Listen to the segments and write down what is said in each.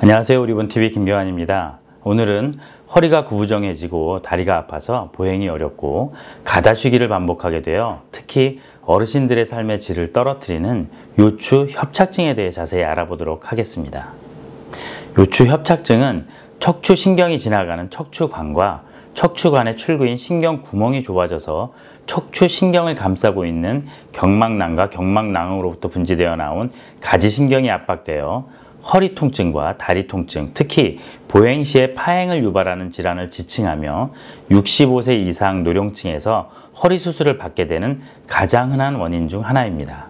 안녕하세요. 우리본TV 김경환입니다. 오늘은 허리가 구부정해지고 다리가 아파서 보행이 어렵고 가다쉬기를 반복하게 되어 특히 어르신들의 삶의 질을 떨어뜨리는 요추 협착증에 대해 자세히 알아보도록 하겠습니다. 요추 협착증은 척추신경이 지나가는 척추관과 척추관의 출구인 신경구멍이 좁아져서 척추신경을 감싸고 있는 경막낭과 경막낭으로부터 분지되어 나온 가지신경이 압박되어 허리 통증과 다리 통증, 특히 보행 시에 파행을 유발하는 질환을 지칭하며 65세 이상 노령층에서 허리 수술을 받게 되는 가장 흔한 원인 중 하나입니다.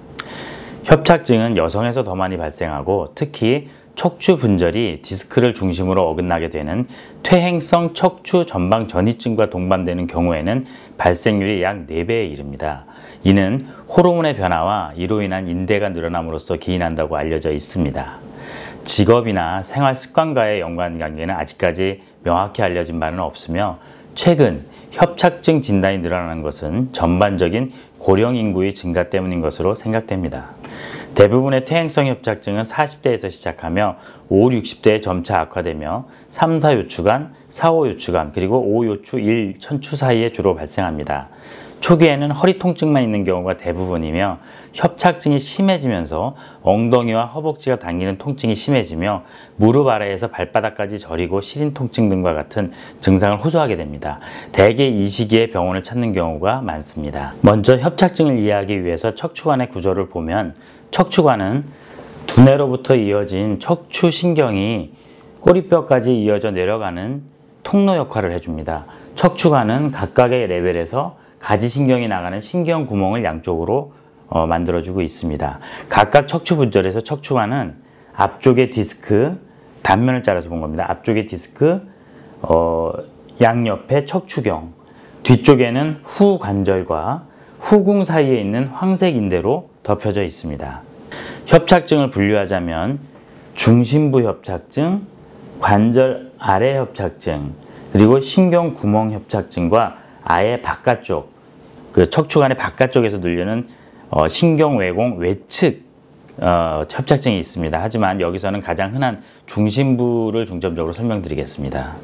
협착증은 여성에서 더 많이 발생하고 특히 척추 분절이 디스크를 중심으로 어긋나게 되는 퇴행성 척추 전방 전이증과 동반되는 경우에는 발생률이 약 4배에 이릅니다. 이는 호르몬의 변화와 이로 인한 인대가 늘어남으로써 기인한다고 알려져 있습니다. 직업이나 생활 습관과의 연관관계는 아직까지 명확히 알려진 바는 없으며 최근 협착증 진단이 늘어나는 것은 전반적인 고령 인구의 증가 때문인 것으로 생각됩니다. 대부분의 퇴행성 협착증은 40대에서 시작하며 5, 60대에 점차 악화되며 3, 4요추간, 4, 5요추간, 그리고 5요추, 1, 천추 사이에 주로 발생합니다. 초기에는 허리 통증만 있는 경우가 대부분이며 협착증이 심해지면서 엉덩이와 허벅지가 당기는 통증이 심해지며 무릎 아래에서 발바닥까지 저리고 시린 통증 등과 같은 증상을 호소하게 됩니다. 대개 이 시기에 병원을 찾는 경우가 많습니다. 먼저 협착증을 이해하기 위해서 척추관의 구조를 보면 척추관은 두뇌로부터 이어진 척추신경이 꼬리뼈까지 이어져 내려가는 통로 역할을 해줍니다. 척추관은 각각의 레벨에서 가지신경이 나가는 신경구멍을 양쪽으로 만들어주고 있습니다. 각각 척추 분절에서 척추관은 앞쪽의 디스크, 단면을 잘라서 본 겁니다. 앞쪽의 디스크, 양옆에 척추경, 뒤쪽에는 후관절과 후궁 사이에 있는 황색인대로 덮여져 있습니다. 협착증을 분류하자면 중심부 협착증, 관절 아래 협착증, 그리고 신경구멍 협착증과 아예 바깥쪽, 그 척추관의 바깥쪽에서 늘려는 신경외공 외측 협착증이 있습니다. 하지만 여기서는 가장 흔한 중심부를 중점적으로 설명드리겠습니다.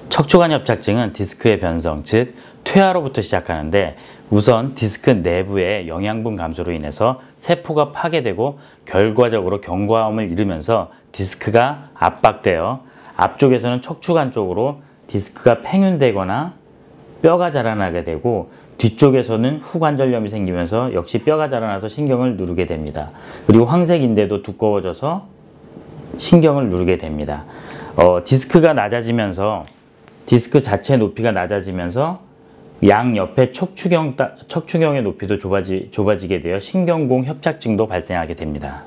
척추관 협착증은 디스크의 변성, 즉 퇴화로부터 시작하는데 우선 디스크 내부의 영양분 감소로 인해서 세포가 파괴되고 결과적으로 경과음을 잃으면서 디스크가 압박되어 앞쪽에서는 척추관 쪽으로 디스크가 팽윤되거나 뼈가 자라나게 되고 뒤쪽에서는 후관절염이 생기면서 역시 뼈가 자라나서 신경을 누르게 됩니다. 그리고 황색인대도 두꺼워져서 신경을 누르게 됩니다. 디스크가 낮아지면서 디스크 자체 높이가 낮아지면서 양옆에 척추경의 높이도 좁아지게 되어 신경공 협착증도 발생하게 됩니다.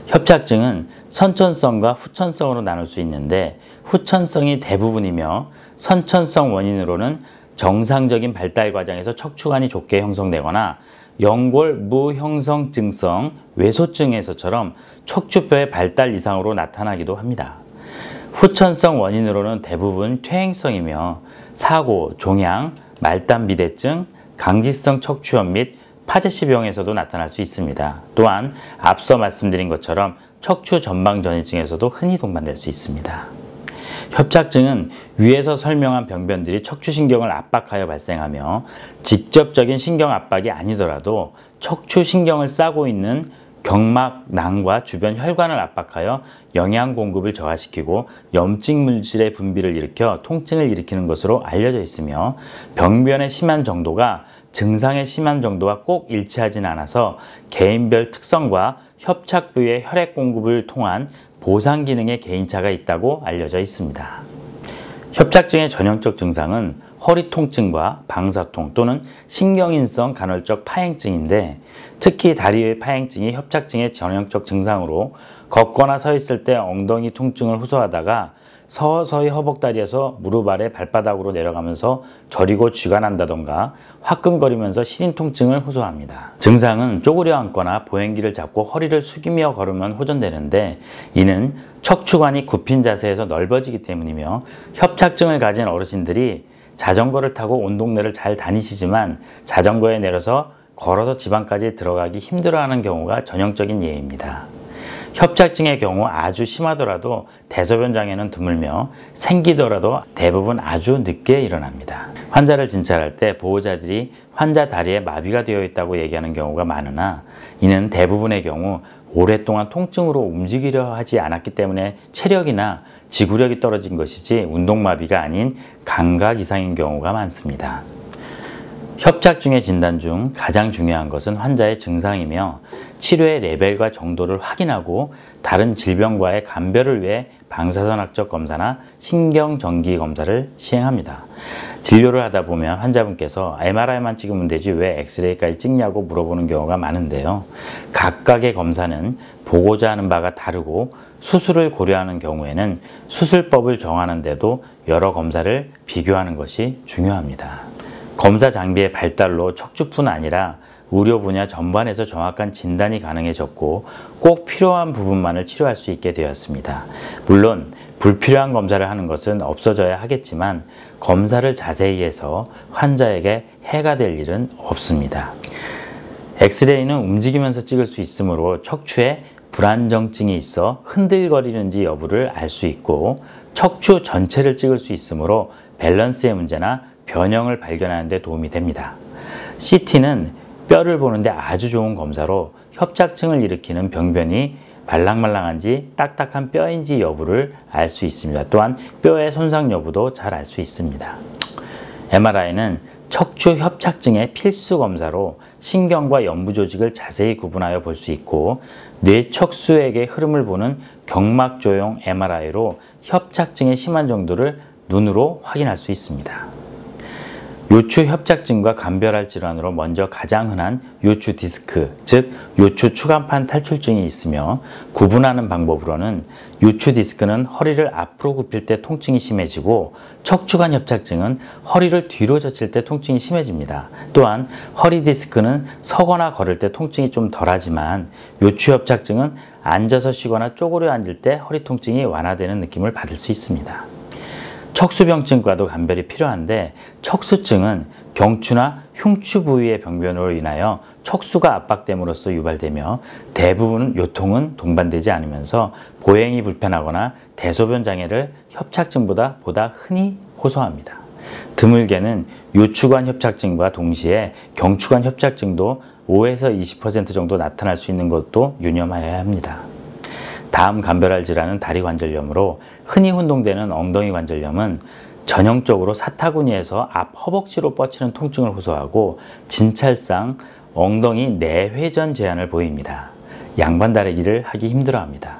협착증은 선천성과 후천성으로 나눌 수 있는데 후천성이 대부분이며 선천성 원인으로는 정상적인 발달 과정에서 척추관이 좁게 형성되거나 연골 무형성증성 외소증에서처럼 척추뼈의 발달 이상으로 나타나기도 합니다. 후천성 원인으로는 대부분 퇴행성이며 사고, 종양, 말단 비대증, 강직성 척추염 및 파제시병에서도 나타날 수 있습니다. 또한 앞서 말씀드린 것처럼 척추 전방 전이증에서도 흔히 동반될 수 있습니다. 협착증은 위에서 설명한 병변들이 척추신경을 압박하여 발생하며 직접적인 신경 압박이 아니더라도 척추신경을 싸고 있는 경막낭과 주변 혈관을 압박하여 영양 공급을 저하시키고 염증 물질의 분비를 일으켜 통증을 일으키는 것으로 알려져 있으며 병변의 심한 정도가 증상의 심한 정도와 꼭 일치하지는 않아서 개인별 특성과 협착 부위의 혈액 공급을 통한 보상 기능에 개인차가 있다고 알려져 있습니다. 협착증의 전형적 증상은 허리 통증과 방사통 또는 신경인성 간헐적 파행증인데 특히 다리의 파행증이 협착증의 전형적 증상으로 걷거나 서 있을 때 엉덩이 통증을 호소하다가 서서히 허벅다리에서 무릎 아래 발바닥으로 내려가면서 저리고 쥐가 난다던가 화끈거리면서 시린 통증을 호소합니다. 증상은 쪼그려 앉거나 보행기를 잡고 허리를 숙이며 걸으면 호전되는데 이는 척추관이 굽힌 자세에서 넓어지기 때문이며 협착증을 가진 어르신들이 자전거를 타고 온 동네를 잘 다니시지만 자전거에 내려서 걸어서 집 안까지 들어가기 힘들어하는 경우가 전형적인 예입니다. 협착증의 경우 아주 심하더라도 대소변 장애는 드물며 생기더라도 대부분 아주 늦게 일어납니다. 환자를 진찰할 때 보호자들이 환자 다리에 마비가 되어 있다고 얘기하는 경우가 많으나 이는 대부분의 경우 오랫동안 통증으로 움직이려 하지 않았기 때문에 체력이나 지구력이 떨어진 것이지 운동마비가 아닌 감각 이상인 경우가 많습니다. 협착증의 진단 중 가장 중요한 것은 환자의 증상이며 치료의 레벨과 정도를 확인하고 다른 질병과의 감별을 위해 방사선학적 검사나 신경전기 검사를 시행합니다. 진료를 하다 보면 환자분께서 MRI만 찍으면 되지 왜 엑스레이까지 찍냐고 물어보는 경우가 많은데요. 각각의 검사는 보고자 하는 바가 다르고 수술을 고려하는 경우에는 수술법을 정하는데도 여러 검사를 비교하는 것이 중요합니다. 검사 장비의 발달로 척추뿐 아니라 의료 분야 전반에서 정확한 진단이 가능해졌고 꼭 필요한 부분만을 치료할 수 있게 되었습니다. 물론 불필요한 검사를 하는 것은 없어져야 하겠지만 검사를 자세히 해서 환자에게 해가 될 일은 없습니다. 엑스레이는 움직이면서 찍을 수 있으므로 척추에 불안정증이 있어 흔들거리는지 여부를 알 수 있고 척추 전체를 찍을 수 있으므로 밸런스의 문제나 변형을 발견하는 데 도움이 됩니다. CT는 뼈를 보는데 아주 좋은 검사로 협착증을 일으키는 병변이 말랑말랑한지 딱딱한 뼈인지 여부를 알 수 있습니다. 또한 뼈의 손상 여부도 잘 알 수 있습니다. MRI는 척추 협착증의 필수 검사로 신경과 연부 조직을 자세히 구분하여 볼 수 있고 뇌척수액의 흐름을 보는 경막조형 MRI로 협착증의 심한 정도를 눈으로 확인할 수 있습니다. 요추 협착증과 감별할 질환으로 먼저 가장 흔한 요추 디스크, 즉 요추 추간판 탈출증이 있으며 구분하는 방법으로는 요추 디스크는 허리를 앞으로 굽힐 때 통증이 심해지고 척추관 협착증은 허리를 뒤로 젖힐 때 통증이 심해집니다. 또한 허리 디스크는 서거나 걸을 때 통증이 좀 덜하지만 요추 협착증은 앉아서 쉬거나 쪼그려 앉을 때 허리 통증이 완화되는 느낌을 받을 수 있습니다. 척수병증과도 감별이 필요한데 척수증은 경추나 흉추 부위의 병변으로 인하여 척수가 압박됨으로써 유발되며 대부분 요통은 동반되지 않으면서 보행이 불편하거나 대소변 장애를 협착증보다 보다 흔히 호소합니다. 드물게는 요추관 협착증과 동시에 경추관 협착증도 5에서 20% 정도 나타날 수 있는 것도 유념하여야 합니다. 다음 감별할 질환은 다리 관절염으로 흔히 혼동되는 엉덩이 관절염은 전형적으로 사타구니에서 앞 허벅지로 뻗치는 통증을 호소하고 진찰상 엉덩이 내회전 제한을 보입니다. 양반 다리기를 하기 힘들어합니다.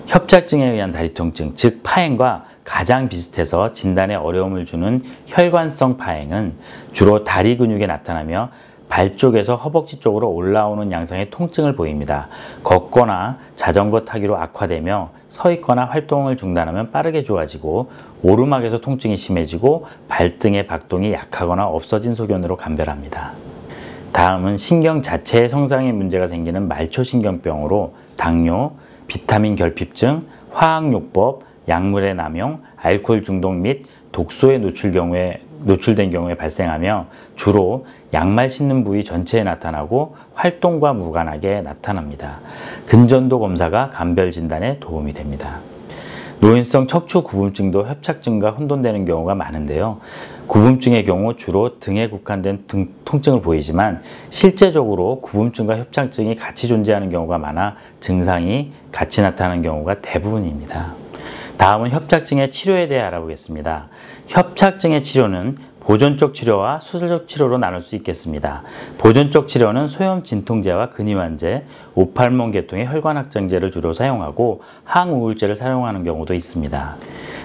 협착증에 의한 다리 통증, 즉 파행과 가장 비슷해서 진단에 어려움을 주는 혈관성 파행은 주로 다리 근육에 나타나며 발 쪽에서 허벅지 쪽으로 올라오는 양상의 통증을 보입니다. 걷거나 자전거 타기로 악화되며 서 있거나 활동을 중단하면 빠르게 좋아지고 오르막에서 통증이 심해지고 발등의 박동이 약하거나 없어진 소견으로 감별합니다. 다음은 신경 자체의 성장에 문제가 생기는 말초신경병으로 당뇨, 비타민 결핍증, 화학요법, 약물의 남용, 알코올 중독 및 독소에 노출된 경우에 발생하며 주로 양말 신는 부위 전체에 나타나고 활동과 무관하게 나타납니다. 근전도 검사가 감별 진단에 도움이 됩니다. 노인성 척추 구분증도 협착증과 혼돈되는 경우가 많은데요. 구분증의 경우 주로 등에 국한된 등 통증을 보이지만 실제적으로 구분증과 협착증이 같이 존재하는 경우가 많아 증상이 같이 나타나는 경우가 대부분입니다. 다음은 협착증의 치료에 대해 알아보겠습니다. 협착증의 치료는 보존적 치료와 수술적 치료로 나눌 수 있겠습니다. 보존적 치료는 소염 진통제와 근이완제, 오팔몬 계통의 혈관확장제를 주로 사용하고 항우울제를 사용하는 경우도 있습니다.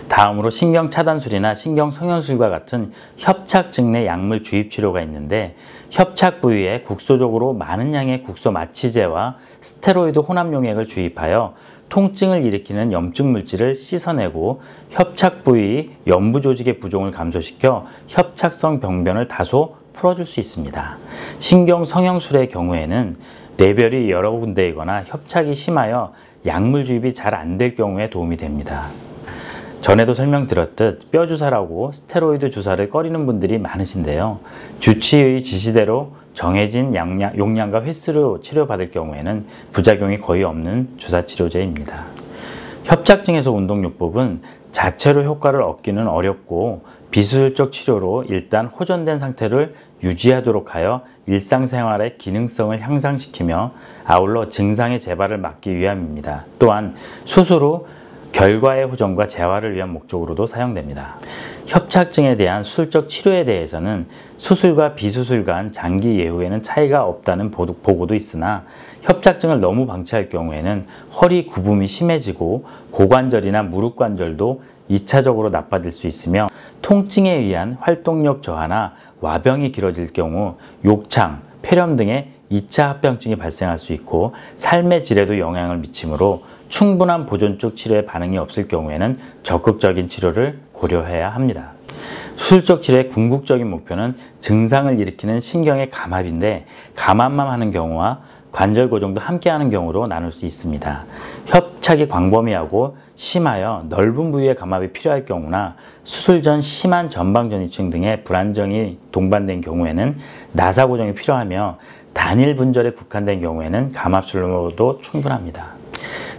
다음으로 신경차단술이나 신경성형술과 같은 협착증 내 약물 주입 치료가 있는데 협착 부위에 국소적으로 많은 양의 국소 마취제와 스테로이드 혼합용액을 주입하여 통증을 일으키는 염증 물질을 씻어내고 협착 부위 연부 조직의 부종을 감소시켜 협착성 병변을 다소 풀어줄 수 있습니다. 신경 성형술의 경우에는 뇌별이 여러 군데이거나 협착이 심하여 약물 주입이 잘 안 될 경우에 도움이 됩니다. 전에도 설명드렸듯 뼈 주사라고 스테로이드 주사를 꺼리는 분들이 많으신데요. 주치의 지시대로 정해진 용량과 횟수로 치료받을 경우에는 부작용이 거의 없는 주사치료제입니다. 협착증에서 운동요법은 자체로 효과를 얻기는 어렵고 비수술적 치료로 일단 호전된 상태를 유지하도록 하여 일상생활의 기능성을 향상시키며 아울러 증상의 재발을 막기 위함입니다. 또한 수술 후 결과의 호전과 재활을 위한 목적으로도 사용됩니다. 협착증에 대한 수술적 치료에 대해서는 수술과 비수술 간 장기 예후에는 차이가 없다는 보고도 있으나 협착증을 너무 방치할 경우에는 허리 굽음이 심해지고 고관절이나 무릎 관절도 2차적으로 나빠질 수 있으며 통증에 의한 활동력 저하나 와병이 길어질 경우 욕창, 폐렴 등의 2차 합병증이 발생할 수 있고 삶의 질에도 영향을 미치므로 충분한 보존적 치료에 반응이 없을 경우에는 적극적인 치료를 고려해야 합니다. 수술적 치료의 궁극적인 목표는 증상을 일으키는 신경의 감압인데 감압만 하는 경우와 관절 고정도 함께 하는 경우로 나눌 수 있습니다. 협착이 광범위하고 심하여 넓은 부위의 감압이 필요할 경우나 수술 전 심한 전방전이증 등의 불안정이 동반된 경우에는 나사 고정이 필요하며 단일 분절에 국한된 경우에는 감압술로도 충분합니다.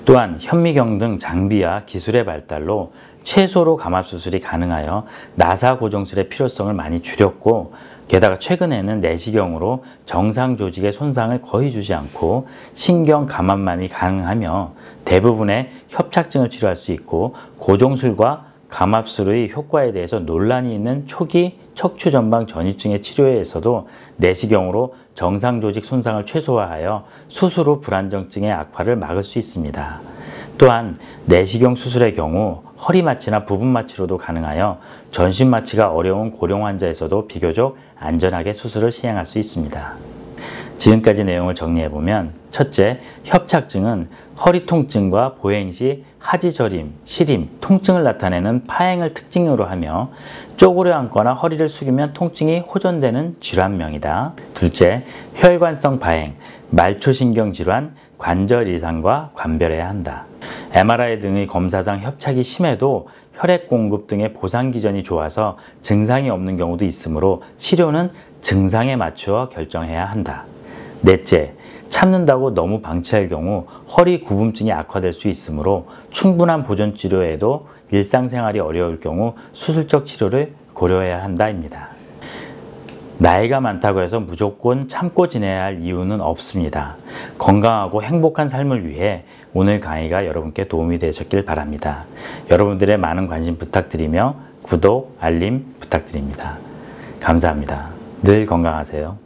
또한 현미경 등 장비와 기술의 발달로 최소로 감압수술이 가능하여 나사 고정술의 필요성을 많이 줄였고 게다가 최근에는 내시경으로 정상 조직의 손상을 거의 주지 않고 신경 감압만이 가능하며 대부분의 협착증을 치료할 수 있고 고정술과 감압술의 효과에 대해서 논란이 있는 초기 척추 전방 전이증의 치료에서도 내시경으로 정상 조직 손상을 최소화하여 수술 후 불안정증의 악화를 막을 수 있습니다. 또한 내시경 수술의 경우 허리 마취나 부분 마취로도 가능하여 전신 마취가 어려운 고령 환자에서도 비교적 안전하게 수술을 시행할 수 있습니다. 지금까지 내용을 정리해보면 첫째, 협착증은 허리 통증과 보행 시 하지 저림, 시림, 통증을 나타내는 파행을 특징으로 하며 쪼그려 앉거나 허리를 숙이면 통증이 호전되는 질환명이다. 둘째, 혈관성 파행, 말초신경 질환, 관절 이상과 관별해야 한다. MRI 등의 검사상 협착이 심해도 혈액 공급 등의 보상 기전이 좋아서 증상이 없는 경우도 있으므로 치료는 증상에 맞추어 결정해야 한다. 넷째, 참는다고 너무 방치할 경우 허리 굽음증이 악화될 수 있으므로 충분한 보존 치료에도 일상생활이 어려울 경우 수술적 치료를 고려해야 한다입니다. 나이가 많다고 해서 무조건 참고 지내야 할 이유는 없습니다. 건강하고 행복한 삶을 위해 오늘 강의가 여러분께 도움이 되셨길 바랍니다. 여러분들의 많은 관심 부탁드리며 구독, 알림 부탁드립니다. 감사합니다. 늘 건강하세요.